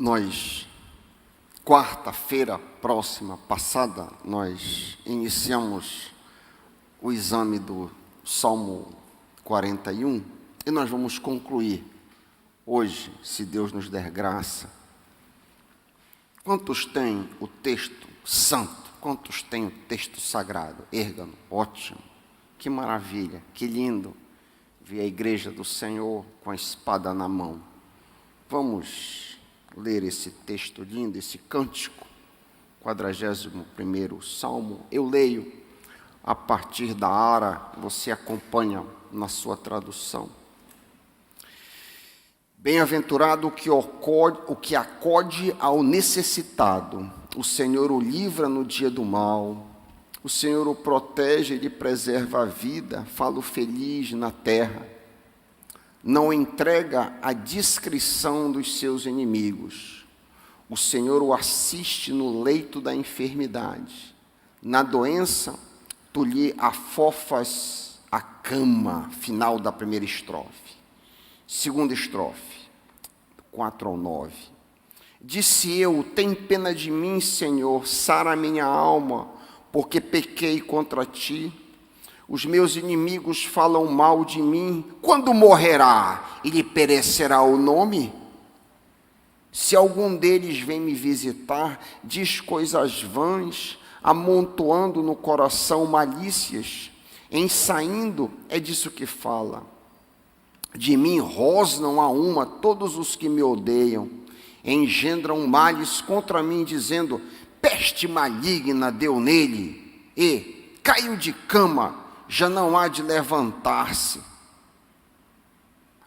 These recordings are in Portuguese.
Nós, quarta-feira próxima, passada, nós iniciamos o exame do Salmo 41 e nós vamos concluir hoje, se Deus nos der graça. Quantos têm o texto santo? Quantos têm o texto sagrado? Ergano, ótimo, que maravilha, que lindo ver a igreja do Senhor com a espada na mão. Vamos ler esse texto lindo, esse cântico, 41º Salmo. Eu leio a partir da Ara, você acompanha na sua tradução. Bem-aventurado o que acode ao necessitado, o Senhor o livra no dia do mal, o Senhor o protege e lhe preserva a vida, falo feliz na terra. Não entrega à discrição dos seus inimigos. O Senhor o assiste no leito da enfermidade. Na doença, tu lhe afofas a cama. Final da primeira estrofe. Segunda estrofe, 4-9. Disse eu, tem pena de mim, Senhor, sara a minha alma, porque pequei contra ti. Os meus inimigos falam mal de mim. Quando morrerá e lhe perecerá o nome? Se algum deles vem me visitar, diz coisas vãs, amontoando no coração malícias. Em saindo, é disso que fala. De mim rosnam a uma todos os que me odeiam. Engendram males contra mim, dizendo, peste maligna deu nele. E caiu de cama, já não há de levantar-se.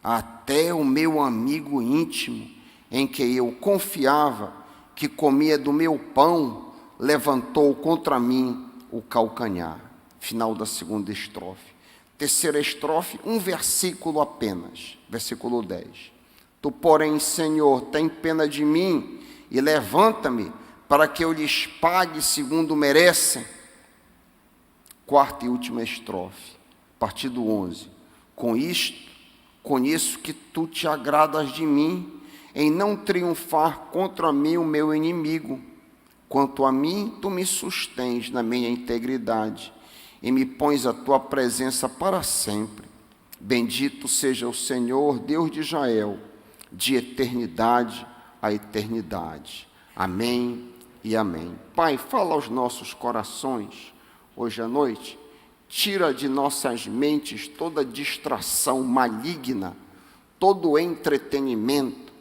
Até o meu amigo íntimo, em que eu confiava, que comia do meu pão, levantou contra mim o calcanhar. Final da segunda estrofe. Terceira estrofe, um versículo apenas, versículo 10. Tu, porém, Senhor, tem pena de mim e levanta-me para que eu lhes pague segundo merecem. Quarta e última estrofe, a partir do 11. Com isto, conheço que tu te agradas de mim, em não triunfar contra mim o meu inimigo. Quanto a mim, tu me sustens na minha integridade, e me pões a tua presença para sempre. Bendito seja o Senhor, Deus de Israel, de eternidade a eternidade. Amém e amém. Pai, fala aos nossos corações, hoje à noite, tira de nossas mentes toda distração maligna, todo entretenimento,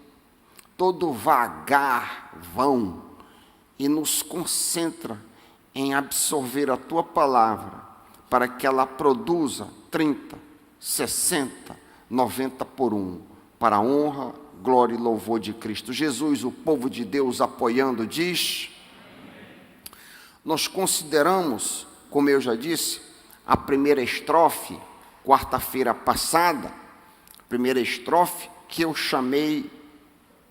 todo vagar vão, e nos concentra em absorver a Tua palavra, para que ela produza 30, 60, 90 por um, para a honra, glória e louvor de Cristo Jesus. O povo de Deus apoiando diz, nós consideramos, como eu já disse, a primeira estrofe, quarta-feira passada, primeira estrofe, que eu chamei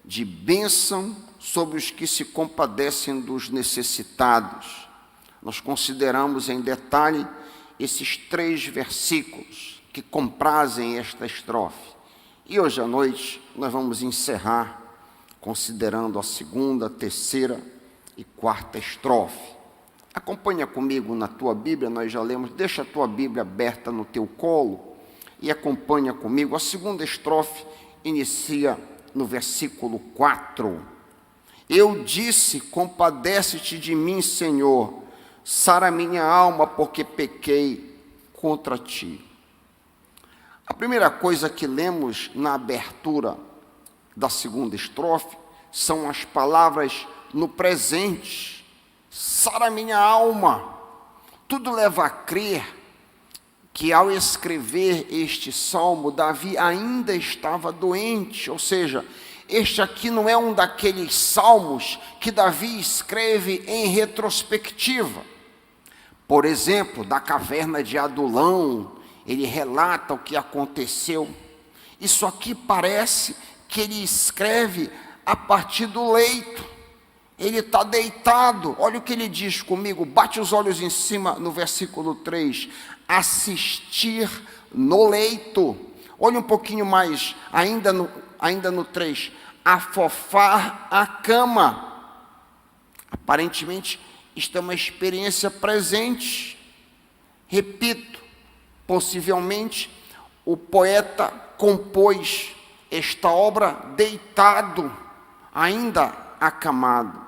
de bênção sobre os que se compadecem dos necessitados. Nós consideramos em detalhe esses 3 versículos que comprazem esta estrofe. E hoje à noite nós vamos encerrar considerando a segunda, terceira e quarta estrofe. Acompanha comigo na tua Bíblia, nós já lemos, deixa a tua Bíblia aberta no teu colo e acompanha comigo. A segunda estrofe inicia no versículo 4. Eu disse, compadece-te de mim, Senhor, sara minha alma, porque pequei contra ti. A primeira coisa que lemos na abertura da segunda estrofe são as palavras no presente. Sara minha alma. Tudo leva a crer que ao escrever este salmo, Davi ainda estava doente, ou seja, este aqui não é um daqueles salmos que Davi escreve em retrospectiva. Por exemplo, da caverna de Adulão, ele relata o que aconteceu. Isso aqui parece que ele escreve a partir do leito. Ele está deitado, olha o que ele diz comigo, bate os olhos em cima no versículo 3, assistir no leito. Olha um pouquinho mais, ainda no 3, afofar a cama. Aparentemente, isto é uma experiência presente. Repito, possivelmente, o poeta compôs esta obra deitado, ainda acamado.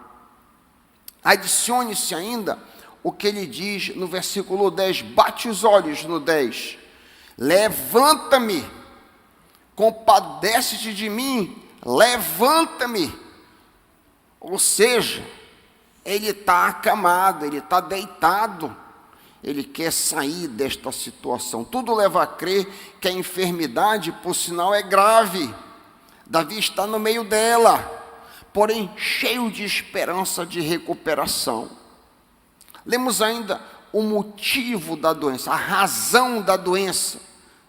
Adicione-se ainda o que ele diz no versículo 10, bate os olhos no 10. Levanta-me, compadece-te de mim, levanta-me. Ou seja, ele está acamado, ele está deitado, ele quer sair desta situação. Tudo leva a crer que a enfermidade, por sinal, é grave. Davi está no meio dela, porém cheio de esperança de recuperação. Lemos ainda o motivo da doença, a razão da doença.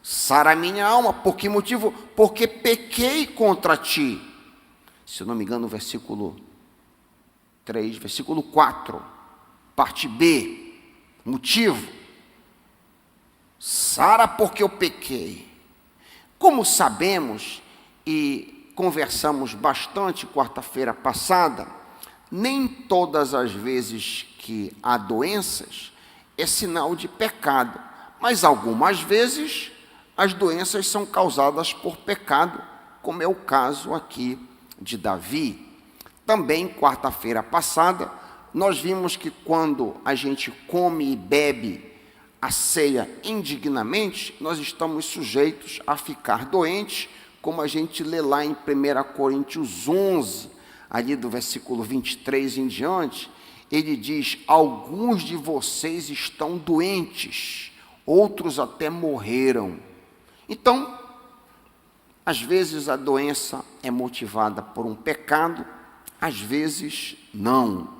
Sara minha alma, por que motivo? Porque pequei contra ti. Se eu não me engano, versículo 3, versículo 4, parte B. Motivo, Sara, porque eu pequei. Como sabemos e conversamos bastante quarta-feira passada, nem todas as vezes que há doenças é sinal de pecado, mas algumas vezes as doenças são causadas por pecado, como é o caso aqui de Davi. Também quarta-feira passada, nós vimos que quando a gente come e bebe a ceia indignamente, nós estamos sujeitos a ficar doentes, como a gente lê lá em 1 Coríntios 11, ali do versículo 23 em diante, ele diz, alguns de vocês estão doentes, outros até morreram. Então, às vezes a doença é motivada por um pecado, às vezes não.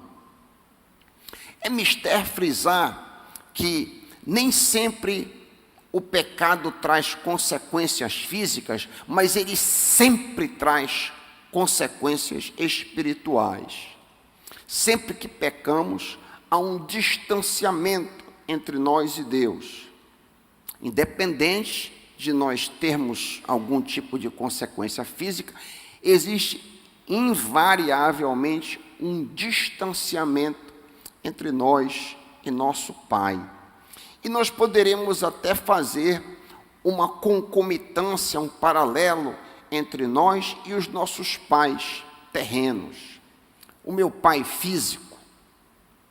É mister frisar que nem sempre o pecado traz consequências físicas, mas ele sempre traz consequências espirituais. Sempre que pecamos, há um distanciamento entre nós e Deus. Independente de nós termos algum tipo de consequência física, existe invariavelmente um distanciamento entre nós e nosso Pai. E nós poderemos até fazer uma concomitância, um paralelo entre nós e os nossos pais terrenos. O meu pai físico,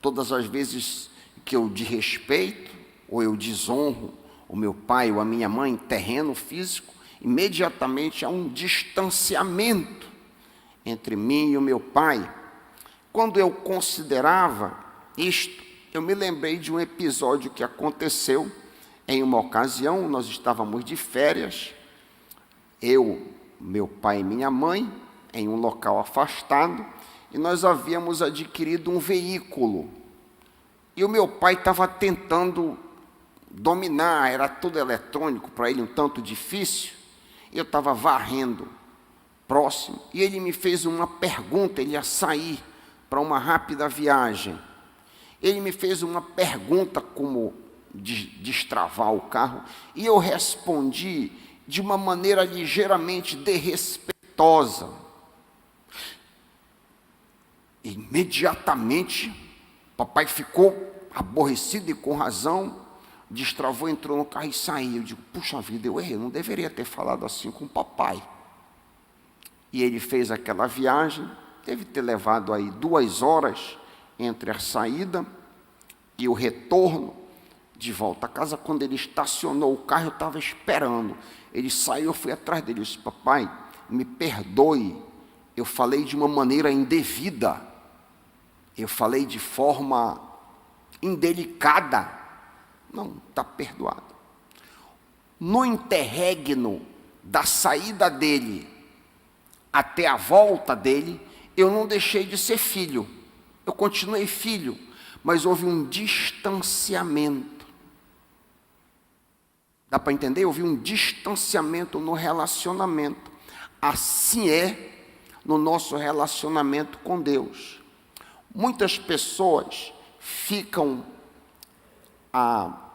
todas as vezes que eu desrespeito ou eu desonro o meu pai ou a minha mãe terreno físico, imediatamente há um distanciamento entre mim e o meu pai. Quando eu considerava isto, eu me lembrei de um episódio que aconteceu em uma ocasião. Nós estávamos de férias, eu, meu pai e minha mãe, em um local afastado, e nós havíamos adquirido um veículo. E o meu pai estava tentando dominar, era tudo eletrônico, para ele um tanto difícil. Eu estava varrendo próximo, e ele me fez uma pergunta, ele ia sair para uma rápida viagem. Ele me fez uma pergunta como de destravar o carro, e eu respondi de uma maneira ligeiramente desrespeitosa. Imediatamente, papai ficou aborrecido e com razão, destravou, entrou no carro e saiu. Eu digo, puxa vida, eu errei, eu não deveria ter falado assim com o papai. E ele fez aquela viagem, deve ter levado aí 2 horas entre a saída e o retorno de volta a casa. Quando ele estacionou o carro, eu estava esperando. Ele saiu, eu fui atrás dele. Eu disse, papai, me perdoe, eu falei de uma maneira indevida, eu falei de forma indelicada. Não, está perdoado. No interregno da saída dele até a volta dele, eu não deixei de ser filho, eu continuei filho, mas houve um distanciamento. Dá para entender? Houve um distanciamento no relacionamento. Assim é no nosso relacionamento com Deus. Muitas pessoas ficam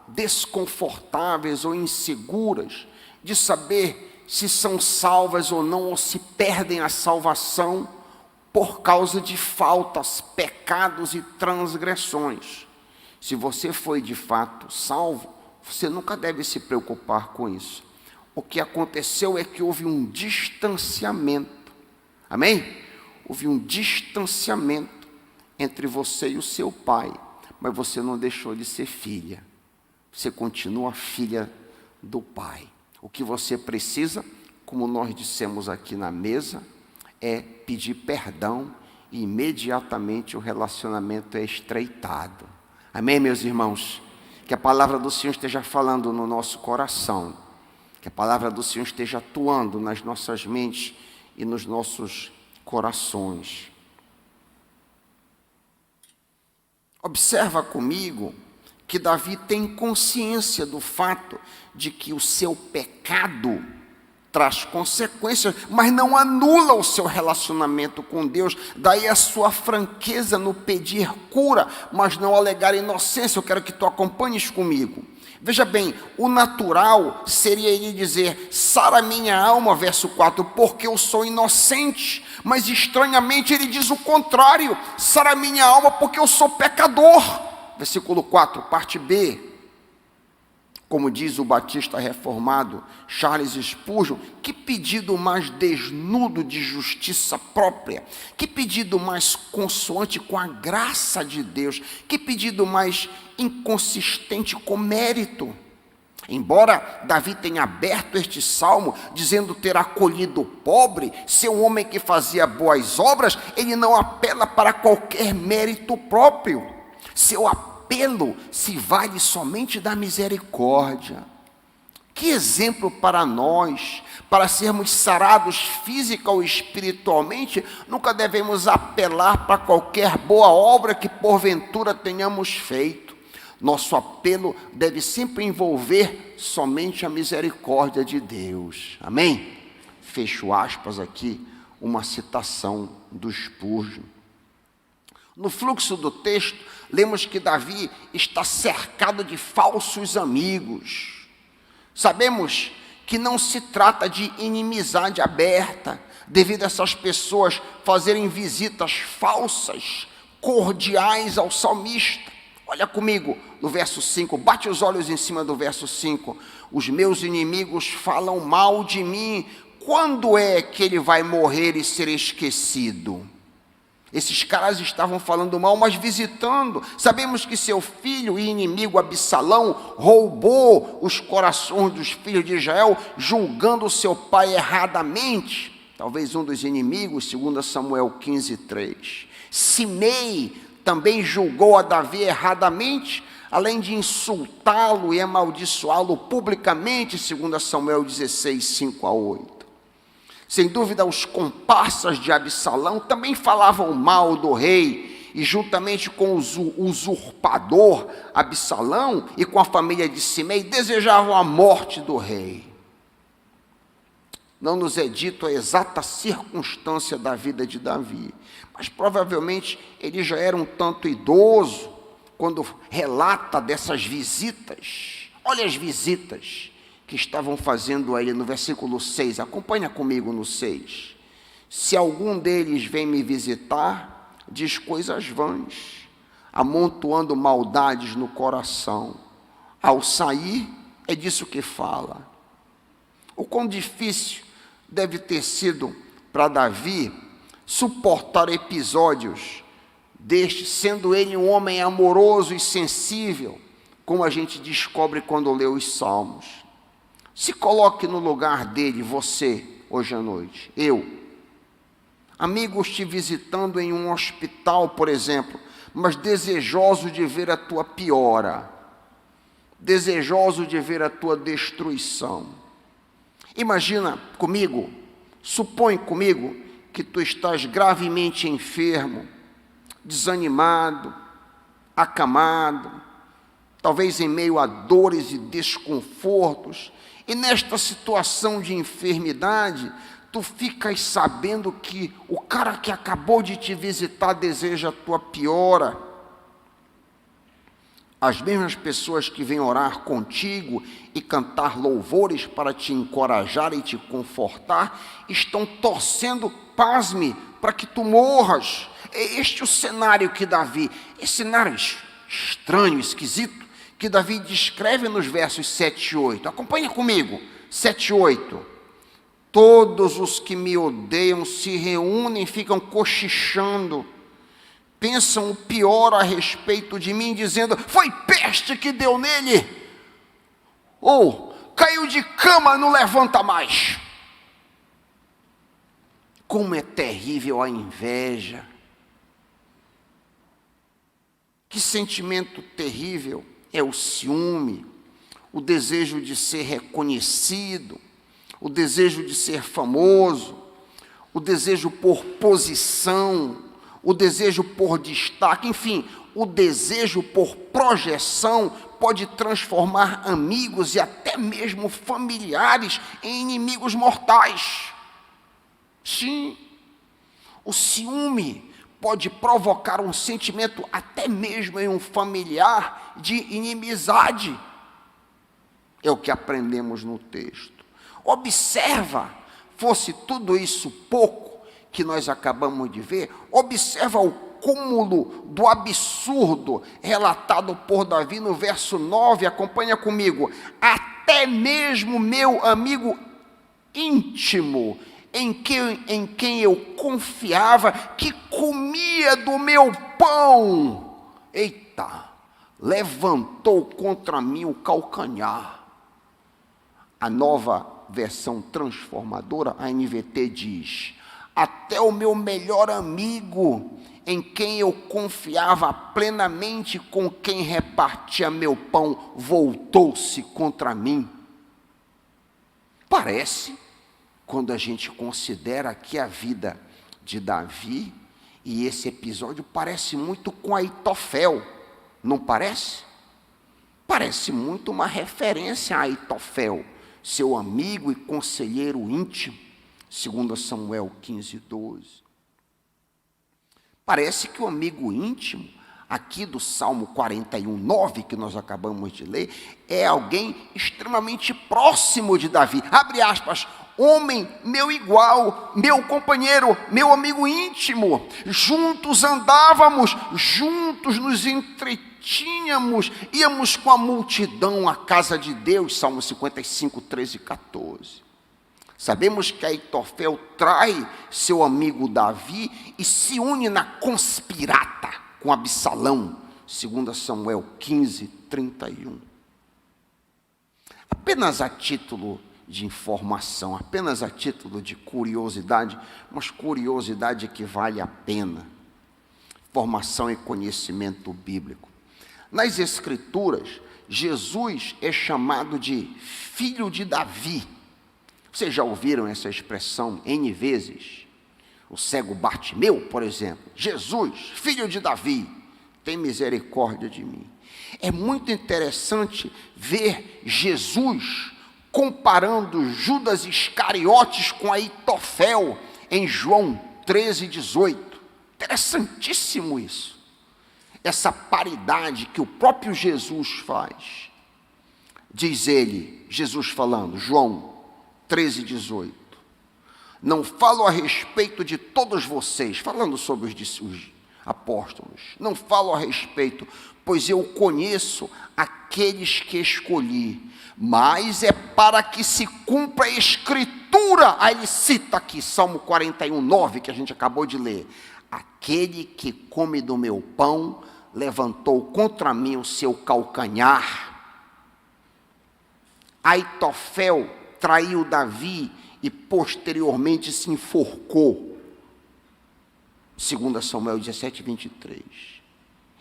desconfortáveis ou inseguras de saber se são salvas ou não, ou se perdem a salvação por causa de faltas, pecados e transgressões. Se você foi de fato salvo, você nunca deve se preocupar com isso. O que aconteceu é que houve um distanciamento. Amém? Houve um distanciamento entre você e o seu pai, mas você não deixou de ser filha. Você continua filha do pai. O que você precisa, como nós dissemos aqui na mesa, é pedir perdão e imediatamente o relacionamento é estreitado. Amém, meus irmãos? Que a palavra do Senhor esteja falando no nosso coração, que a palavra do Senhor esteja atuando nas nossas mentes e nos nossos corações. Observa comigo que Davi tem consciência do fato de que o seu pecado traz consequências, mas não anula o seu relacionamento com Deus. Daí a sua franqueza no pedir cura, mas não alegar inocência. Eu quero que tu acompanhes comigo. Veja bem, o natural seria ele dizer: sara minha alma, verso 4, porque eu sou inocente. Mas estranhamente ele diz o contrário: sara minha alma, porque eu sou pecador. Versículo 4, parte B. Como diz o batista reformado Charles Spurgeon, que pedido mais desnudo de justiça própria, que pedido mais consoante com a graça de Deus, que pedido mais inconsistente com mérito. Embora Davi tenha aberto este salmo dizendo ter acolhido o pobre, ser um homem que fazia boas obras, ele não apela para qualquer mérito próprio. Seu apelo se vale somente da misericórdia. Que exemplo para nós, para sermos sarados física ou espiritualmente. Nunca devemos apelar para qualquer boa obra que porventura tenhamos feito. Nosso apelo deve sempre envolver somente a misericórdia de Deus. Amém? Fecho aspas aqui, uma citação do Spurgeon. No fluxo do texto, lemos que Davi está cercado de falsos amigos. Sabemos que não se trata de inimizade aberta, devido a essas pessoas fazerem visitas falsas, cordiais ao salmista. Olha comigo no verso 5, bate os olhos em cima do verso 5. Os meus inimigos falam mal de mim, quando é que ele vai morrer e ser esquecido? Esses caras estavam falando mal, mas visitando. Sabemos que seu filho e inimigo Absalão roubou os corações dos filhos de Israel, julgando seu pai erradamente. Talvez um dos inimigos, 2 Samuel 15:3. Simei também julgou a Davi erradamente, além de insultá-lo e amaldiçoá-lo publicamente, 2 Samuel 16:5-8. Sem dúvida, os comparsas de Absalão também falavam mal do rei, e juntamente com o usurpador Absalão e com a família de Simei, desejavam a morte do rei. Não nos é dito a exata circunstância da vida de Davi, mas provavelmente ele já era um tanto idoso quando relata dessas visitas. Olha as visitas que estavam fazendo a ele no versículo 6, acompanha comigo no 6. Se algum deles vem me visitar, diz coisas vãs, amontoando maldades no coração. Ao sair, é disso que fala. O quão difícil deve ter sido para Davi suportar episódios destes, sendo ele um homem amoroso e sensível, como a gente descobre quando lê os Salmos. Se coloque no lugar dele, você, hoje à noite, eu. Amigos te visitando em um hospital, por exemplo, mas desejoso de ver a tua piora, desejoso de ver a tua destruição. Imagina comigo, supõe comigo que tu estás gravemente enfermo, desanimado, acamado, talvez em meio a dores e desconfortos, e nesta situação de enfermidade, tu ficas sabendo que o cara que acabou de te visitar deseja a tua piora. As mesmas pessoas que vêm orar contigo e cantar louvores para te encorajar e te confortar, estão torcendo, pasme, para que tu morras. É este o cenário que Davi, esse cenário estranho, esquisito, que Davi descreve nos versos 7 e 8. Acompanha comigo, 7 e 8. Todos os que me odeiam se reúnem, ficam cochichando, pensam o pior a respeito de mim, dizendo, foi peste que deu nele, ou caiu de cama, não levanta mais. Como é terrível a inveja. Que sentimento terrível é o ciúme, o desejo de ser reconhecido, o desejo de ser famoso, o desejo por posição, o desejo por destaque, enfim, o desejo por projeção pode transformar amigos e até mesmo familiares em inimigos mortais. Sim, o ciúme pode provocar um sentimento até mesmo em um familiar de inimizade. É o que aprendemos no texto. Observa, fosse tudo isso pouco que nós acabamos de ver, observa o cúmulo do absurdo relatado por Davi no verso 9, acompanha comigo. Até mesmo meu amigo íntimo, em quem eu confiava, que comia do meu pão, eita, levantou contra mim o calcanhar. A Nova Versão Transformadora, a NVT, diz, até o meu melhor amigo, em quem eu confiava plenamente, com quem repartia meu pão, voltou-se contra mim. Parece, quando a gente considera aqui a vida de Davi, e esse episódio parece muito com Aitofel, não parece? Parece muito uma referência a Aitofel, seu amigo e conselheiro íntimo, 2 Samuel 15, 12. Parece que o amigo íntimo, aqui do Salmo 41, 9, que nós acabamos de ler, é alguém extremamente próximo de Davi. Abre aspas, homem meu igual, meu companheiro, meu amigo íntimo. Juntos andávamos, juntos nos entretínhamos, íamos com a multidão à casa de Deus. Salmo 55, 13 e 14. Sabemos que Aitofel trai seu amigo Davi e se une na conspirata com Absalão, 2 Samuel 15, 31. Apenas a título de informação, apenas a título de curiosidade, mas curiosidade que vale a pena. Formação e conhecimento bíblico. Nas Escrituras, Jesus é chamado de filho de Davi. Vocês já ouviram essa expressão N vezes? O cego Bartimeu, por exemplo, Jesus, filho de Davi, tem misericórdia de mim. É muito interessante ver Jesus comparando Judas Iscariotes com Aitofel em João 13, 18. Interessantíssimo isso. Essa paridade que o próprio Jesus faz. Diz ele, Jesus falando, João 13, 18. Não falo a respeito de todos vocês, falando sobre os apóstolos. Não falo a respeito, pois eu conheço aqueles que escolhi. Mas é para que se cumpra a Escritura. Aí ele cita aqui, Salmo 41, 9, que a gente acabou de ler. Aquele que come do meu pão, levantou contra mim o seu calcanhar. Aitofel traiu Davi e posteriormente se enforcou. 2 Samuel 17, 23.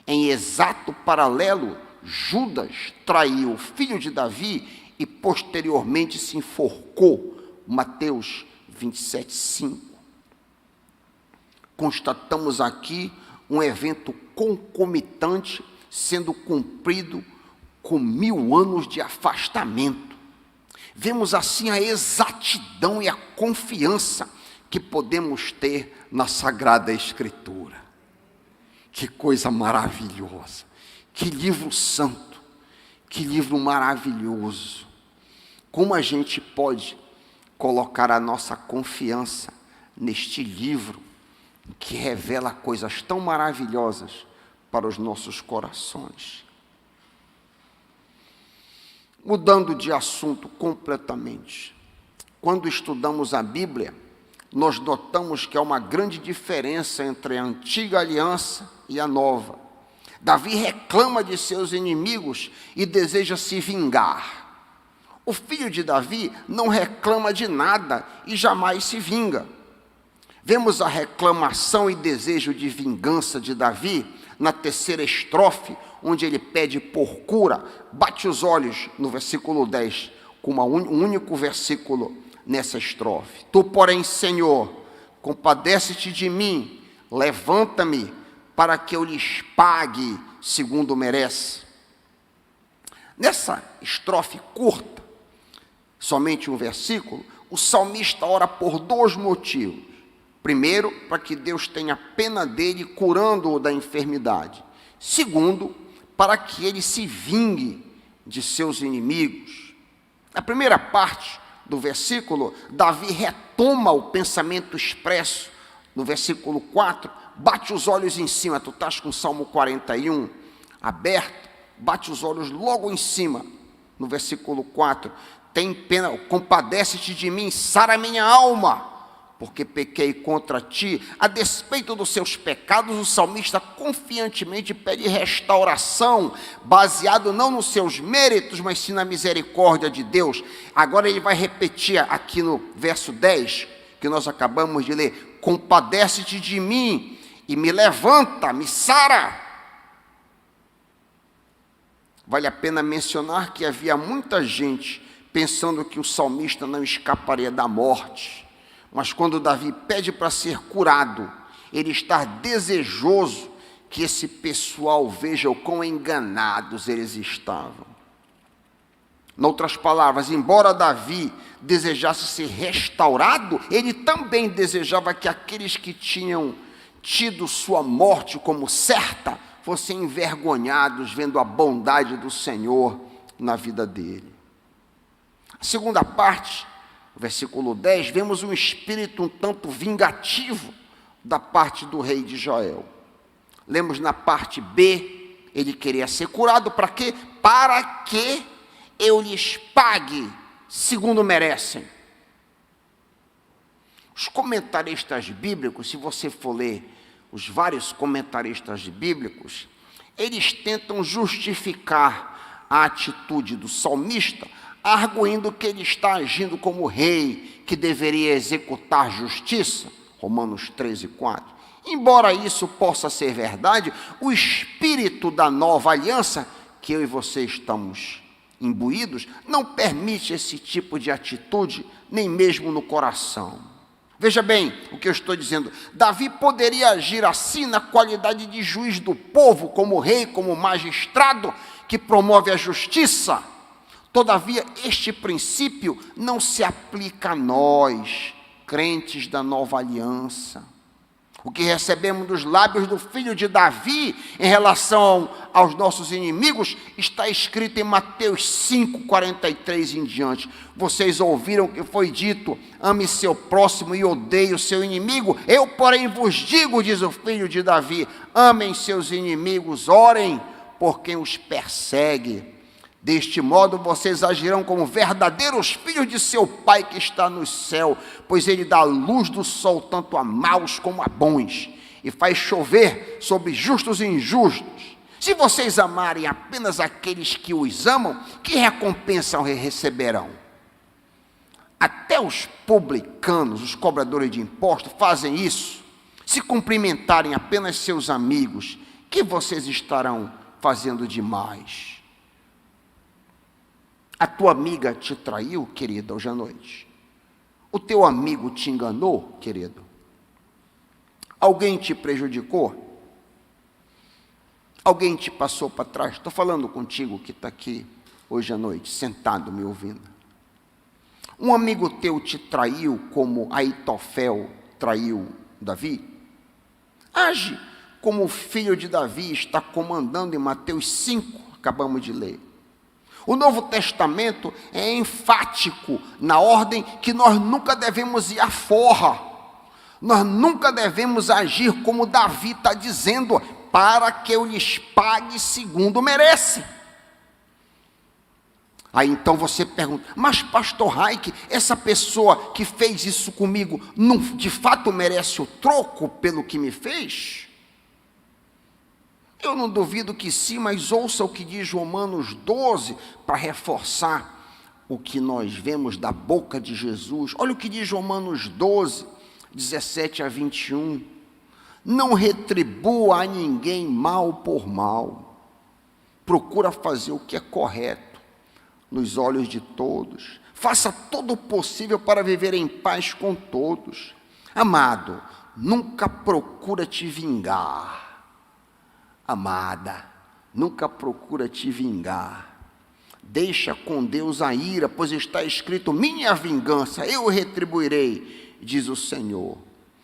Em exato paralelo, Judas traiu o filho de Davi e posteriormente se enforcou. Mateus 27, 5. Constatamos aqui um evento concomitante sendo cumprido com 1000 anos de afastamento. Vemos assim a exatidão e a confiança que podemos ter na Sagrada Escritura. Que coisa maravilhosa, Que livro santo, que livro maravilhoso. Como a gente pode colocar a nossa confiança neste livro que revela coisas tão maravilhosas para os nossos corações. Mudando de assunto completamente, quando estudamos a Bíblia, nós notamos que há uma grande diferença entre a antiga aliança e a nova. Davi reclama de seus inimigos e deseja se vingar. O filho de Davi não reclama de nada e jamais se vinga. Vemos a reclamação e desejo de vingança de Davi na terceira estrofe, onde ele pede por cura. Bate os olhos no versículo 10, com um único versículo nessa estrofe. Tu, porém, Senhor, compadece-te de mim, levanta-me para que eu lhes pague segundo merece. Nessa estrofe curta, somente um versículo, o salmista ora por dois motivos. Primeiro, para que Deus tenha pena dele, curando-o da enfermidade. Segundo, para que ele se vingue de seus inimigos. Na primeira parte do versículo, Davi retoma o pensamento expresso no versículo 4, bate os olhos em cima. Tu estás com o Salmo 41 aberto, bate os olhos logo em cima, no versículo 4. Tem pena, compadece-te de mim, sara minha alma, porque pequei contra ti. A despeito dos seus pecados, o salmista confiantemente pede restauração, baseado não nos seus méritos, mas sim na misericórdia de Deus. Agora ele vai repetir aqui no verso 10, que nós acabamos de ler: compadece-te de mim e me levanta, me sara. Vale a pena mencionar que havia muita gente pensando que o salmista não escaparia da morte. Mas quando Davi pede para ser curado, ele está desejoso que esse pessoal veja o quão enganados eles estavam. Em outras palavras, embora Davi desejasse ser restaurado, ele também desejava que aqueles que tinham tido sua morte como certa fossem envergonhados vendo a bondade do Senhor na vida dele. A segunda parte, versículo 10, vemos um espírito um tanto vingativo da parte do rei de Israel. Lemos na parte B, ele queria ser curado para quê? Para que eu lhes pague segundo merecem. Os comentaristas bíblicos, se você for ler os vários comentaristas bíblicos, eles tentam justificar a atitude do salmista, arguindo que ele está agindo como rei, que deveria executar justiça, Romanos 13:4. Embora isso possa ser verdade, o espírito da nova aliança, que eu e você estamos imbuídos, não permite esse tipo de atitude, nem mesmo no coração. Veja bem o que eu estou dizendo. Davi poderia agir assim na qualidade de juiz do povo, como rei, como magistrado, que promove a justiça. Todavia, este princípio não se aplica a nós, crentes da nova aliança. O que recebemos dos lábios do filho de Davi em relação aos nossos inimigos está escrito em Mateus 5:43 em diante. Vocês ouviram o que foi dito: ame seu próximo e odeie o seu inimigo. Eu, porém, vos digo, diz o filho de Davi, amem seus inimigos, orem por quem os persegue. Deste modo vocês agirão como verdadeiros filhos de seu Pai que está no céu, pois ele dá a luz do sol tanto a maus como a bons, e faz chover sobre justos e injustos. Se vocês amarem apenas aqueles que os amam, que recompensa receberão? Até os publicanos, os cobradores de impostos, fazem isso. Se cumprimentarem apenas seus amigos, que vocês estarão fazendo demais? A tua amiga te traiu, querida, hoje à noite? O teu amigo te enganou, querido? Alguém te prejudicou? Alguém te passou para trás? Estou falando contigo que está aqui hoje à noite, sentado me ouvindo. Um amigo teu te traiu como Aitofel traiu Davi? Age como o filho de Davi está comandando em Mateus 5, acabamos de ler. O Novo Testamento é enfático na ordem que nós nunca devemos ir à forra. Nós nunca devemos agir como Davi está dizendo, para que eu lhes pague segundo merece. Aí então você pergunta, mas pastor Raik, essa pessoa que fez isso comigo, não, de fato merece o troco pelo que me fez? Eu não duvido que sim, mas ouça o que diz Romanos 12, para reforçar o que nós vemos da boca de Jesus. Olha o que diz Romanos 12, 17 a 21. Não retribua a ninguém mal por mal. Procura fazer o que é correto nos olhos de todos. Faça todo o possível para viver em paz com todos. Amado, nunca procura te vingar. Amada, nunca procura te vingar. Deixa com Deus a ira, pois está escrito, minha vingança, eu retribuirei, diz o Senhor.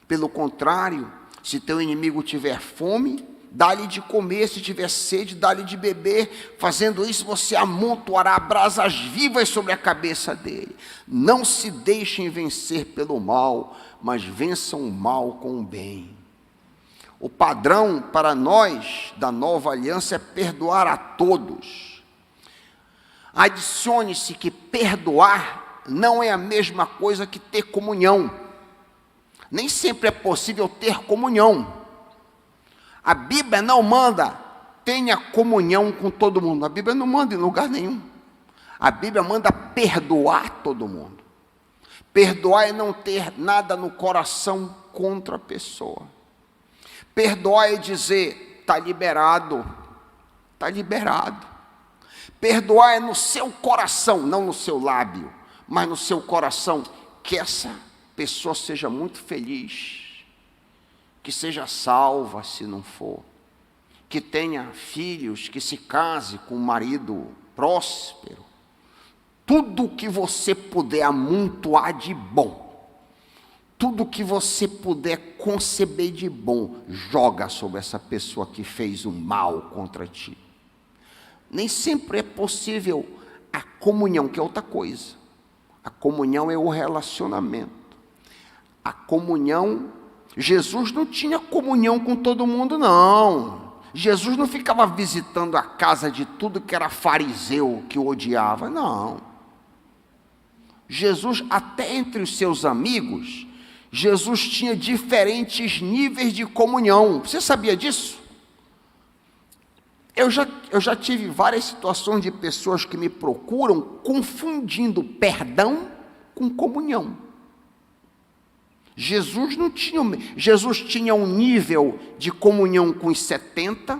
Pelo contrário, se teu inimigo tiver fome, dá-lhe de comer, se tiver sede, dá-lhe de beber. Fazendo isso, você amontoará brasas vivas sobre a cabeça dele. Não se deixem vencer pelo mal, mas vençam o mal com o bem. O padrão para nós da nova aliança é perdoar a todos. Adicione-se que perdoar não é a mesma coisa que ter comunhão. Nem sempre é possível ter comunhão. A Bíblia não manda, tenha comunhão com todo mundo. A Bíblia não manda em lugar nenhum. A Bíblia manda perdoar todo mundo. Perdoar é não ter nada no coração contra a pessoa. Perdoar é dizer, está liberado. Está liberado. Perdoar é no seu coração, não no seu lábio, mas no seu coração, que essa pessoa seja muito feliz. Que seja salva, se não for, que tenha filhos, que se case com um marido próspero, tudo que você puder amontoar de bom, tudo que você puder conceber de bom, joga sobre essa pessoa que fez o mal contra ti. Nem sempre é possível a comunhão, que é outra coisa. A comunhão é o relacionamento. A comunhão, Jesus não tinha comunhão com todo mundo, não. Jesus não ficava visitando a casa de tudo que era fariseu, que o odiava, não. Jesus, até entre os seus amigos, Jesus tinha diferentes níveis de comunhão. Você sabia disso? Eu já tive várias situações de pessoas que me procuram confundindo perdão com comunhão. Jesus tinha um nível de comunhão com os 70,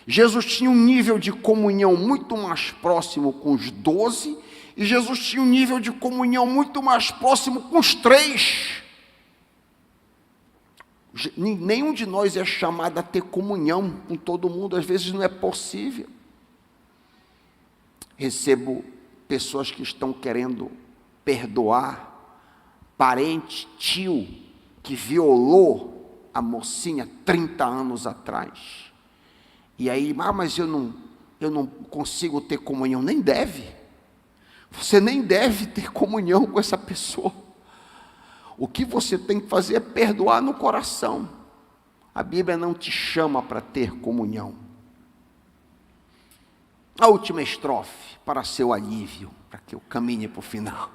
Jesus tinha um nível de comunhão muito mais próximo com os 12, e Jesus tinha um nível de comunhão muito mais próximo com os 3. Nenhum de nós é chamado a ter comunhão com todo mundo, às vezes não é possível. Recebo pessoas que estão querendo perdoar parente, tio, que violou a mocinha 30 anos atrás. E aí, mas eu não consigo ter comunhão. Nem deve. Você nem deve ter comunhão com essa pessoa. O que você tem que fazer é perdoar no coração. A Bíblia não te chama para ter comunhão. A última estrofe, para seu alívio, para que eu caminhe para o final.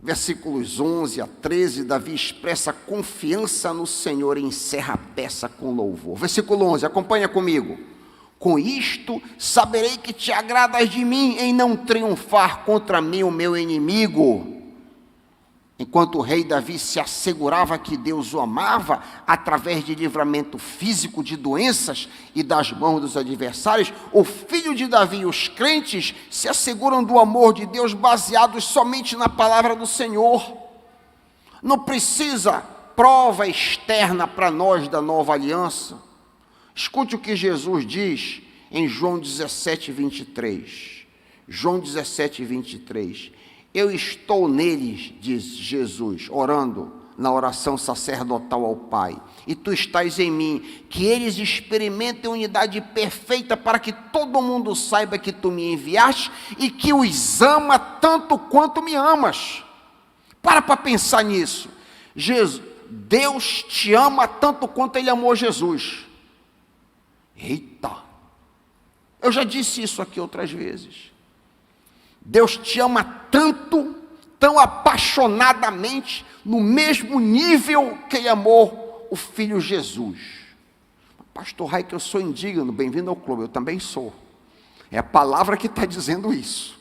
Versículos 11 a 13, Davi expressa confiança no Senhor e encerra a peça com louvor. Versículo 11, acompanha comigo. Com isto, saberei que te agradas de mim em não triunfar contra mim o meu inimigo. Enquanto o rei Davi se assegurava que Deus o amava, através de livramento físico de doenças e das mãos dos adversários, o filho de Davi e os crentes se asseguram do amor de Deus baseados somente na palavra do Senhor. Não precisa prova externa para nós da nova aliança. Escute o que Jesus diz em João 17, 23. João 17, 23. Eu estou neles, diz Jesus, orando, na oração sacerdotal ao Pai, e tu estás em mim, que eles experimentem a unidade perfeita, para que todo mundo saiba que tu me enviaste e que os ama tanto quanto me amas. Para pensar nisso. Deus te ama tanto quanto Ele amou Jesus. Eita! Eu já disse isso aqui outras vezes. Deus te ama tanto, tão apaixonadamente, no mesmo nível que Ele amou o Filho Jesus. Pastor Rai, que eu sou indigno, bem-vindo ao clube, eu também sou. É a palavra que está dizendo isso.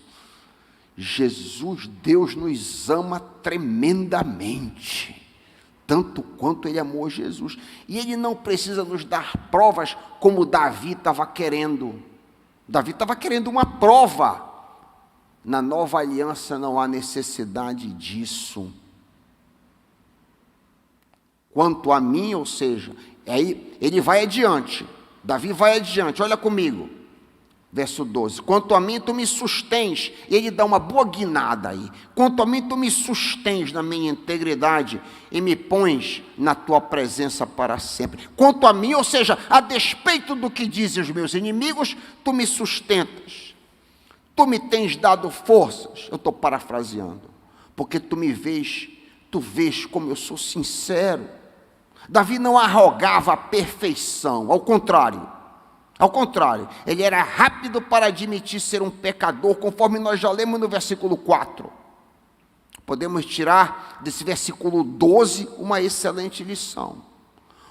Jesus, Deus nos ama tremendamente, tanto quanto Ele amou Jesus. E Ele não precisa nos dar provas como Davi estava querendo. Davi estava querendo uma prova. Na nova aliança não há necessidade disso. Quanto a mim, ou seja, aí ele vai adiante, Davi vai adiante, olha comigo, verso 12, quanto a mim tu me sustens, e ele dá uma boa guinada aí, quanto a mim tu me sustens na minha integridade, e me pões na tua presença para sempre, quanto a mim, ou seja, a despeito do que dizem os meus inimigos, tu me sustentas, tu me tens dado forças, eu estou parafraseando, porque tu vês como eu sou sincero. Davi não arrogava a perfeição, ao contrário, ele era rápido para admitir ser um pecador, conforme nós já lemos no versículo 4. Podemos tirar desse versículo 12 uma excelente lição.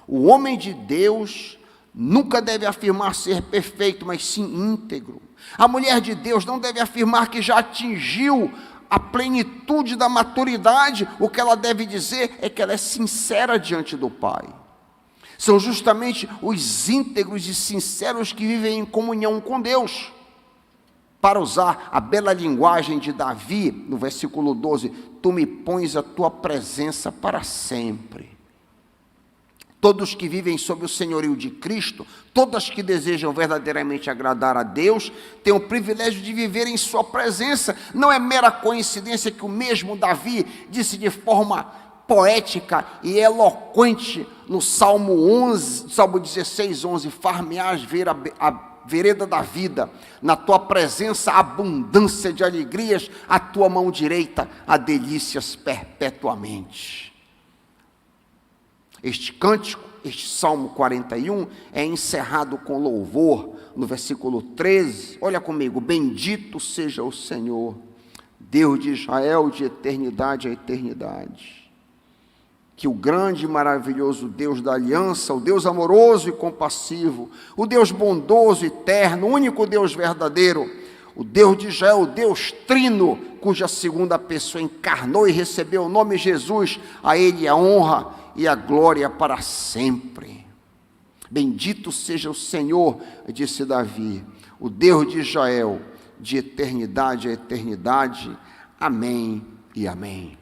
O homem de Deus nunca deve afirmar ser perfeito, mas sim íntegro. A mulher de Deus não deve afirmar que já atingiu a plenitude da maturidade. O que ela deve dizer é que ela é sincera diante do Pai. São justamente os íntegros e sinceros que vivem em comunhão com Deus. Para usar a bela linguagem de Davi, no versículo 12, tu me pões a tua presença para sempre. Todos que vivem sob o senhorio de Cristo, todas que desejam verdadeiramente agradar a Deus, têm o privilégio de viver em sua presença. Não é mera coincidência que o mesmo Davi disse de forma poética e eloquente no Salmo 16, 11, far-me-ás ver a vereda da vida, na tua presença abundância de alegrias, a tua mão direita há delícias perpetuamente. Este cântico, este Salmo 41, é encerrado com louvor, no versículo 13, olha comigo, bendito seja o Senhor, Deus de Israel, de eternidade a eternidade. Que o grande e maravilhoso Deus da aliança, o Deus amoroso e compassivo, o Deus bondoso e eterno, o único Deus verdadeiro, o Deus de Israel, o Deus trino, cuja segunda pessoa encarnou e recebeu o nome Jesus, a Ele a honra e a glória para sempre. Bendito seja o Senhor, disse Davi, o Deus de Israel, de eternidade a eternidade. Amém e amém.